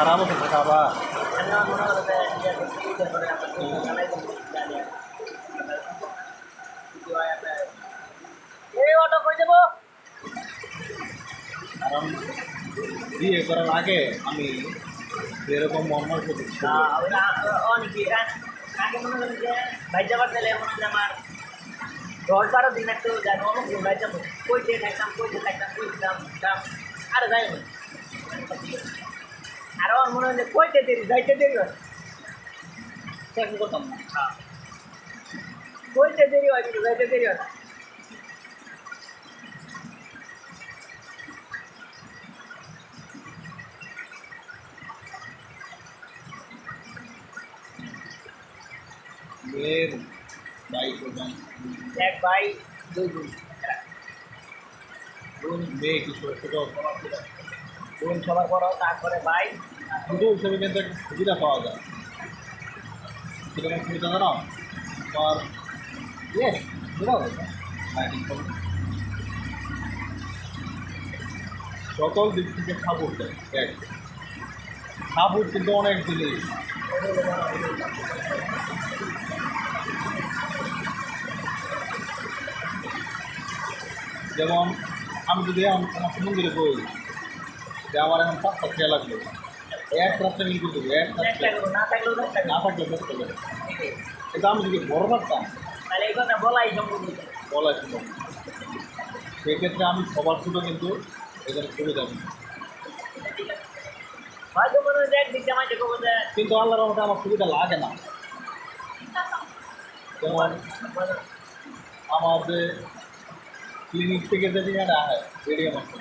খারাপ হতে থাকা আবার কারণ বিয়ে করার আগে আমি এরকম মর্মার প্রতি আগে মনে করেন যে ভাই যাবার তাহলে মনে করেন আমার 10-12 দিন একটু জানো ভাই যাবো কইতে থাকতাম কইতাম আর যাই না আর আমার মনে হয় যে কইতে দেরি যাইতে দেরি হয় চেষ্টা করতাম না কইতে দেরি হয় কিন্তু যাইতে দেরি হয় মেয়ের বাইক এক ভাই 2 বোন মেয়ে কিছু ছোটো বোন সবার বড় তারপরে ভাই ছোটো হিসেবে কিন্তু একটা সুবিধা পাওয়া যায় সেরকম সুবিধা জানো আর ইয়েস সকল দিক থেকে সাপোর্ট দেয় এক সাপোর্ট কিন্তু অনেক জিনিস যেমন আমি যদি আমার মন্দিরে বই যে আমার এখন 5টা খেয়া লাগবে এক রাস্তা মিল করতে হবে এক না থাকলেও না থাকলে করতে হবে কিন্তু আমি যদি বড় পারতাম তাহলে এই কথা বলাই সম্ভব বলা সম্ভব সেক্ষেত্রে আমি সবার ছোটো কিন্তু এখানে সুবিধা নেই হয়তো মনে হয় একদিক জামাইতে করবো যে কিন্তু আল্লাহর রহমতে আমার সুবিধা লাগে না যেমন আমার যে ক্লিনিক থেকে যে যেখানে আহে রেডিয়াম আছে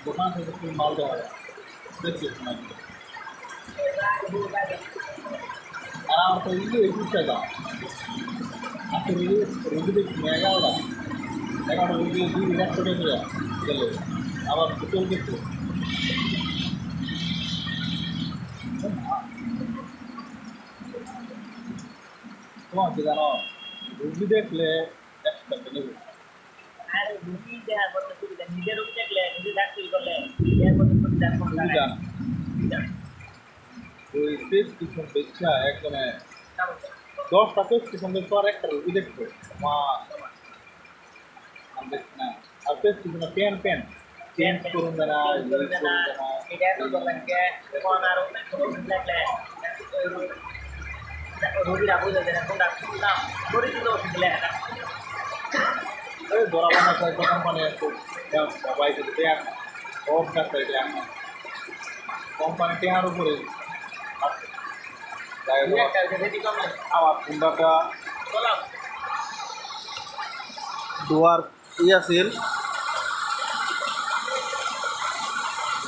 দোকান থেকে ফুল মাল দেওয়া হয় আর আমার তো ইয়ে 21 টাকা আজকে রুগী দেখছি 11টা রুগী 2 লাখ টাকা করে গেল আবার বোতল দেখছে তোমার কি জানো রুগী দেখলে একটা নেবে আর রুগী দেখার পর সুবিধা নিজের রুগী দেখলে নিজে ডাক্তারি করলে এর মধ্যে সুবিধা কোন সুবিধা ওই প্রেসক্রিপশন বেচা একজনে 10টা প্রেসক্রিপশন বেচা আর একটা রুগী দেখতো মা আমি দেখছি না আর প্রেসক্রিপশন পেন চেঞ্জ করুন না এটা তো বললেন যে কোন আর রুগী দেখলে রুগীরা বুঝে যায় কোনটা শুনলাম পরিচিত ওষুধ লেখা ওই ধরা বানা একটা কোম্পানি আছে সবাই যদি দেখ সব ডাক্তার দেখ কোম্পানি টেহার উপরে আমার কুন্ডাটা দুয়ার আছিল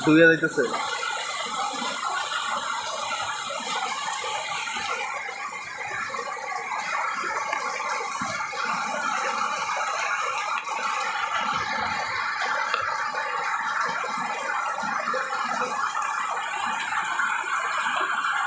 দুইয়া যাইতেছে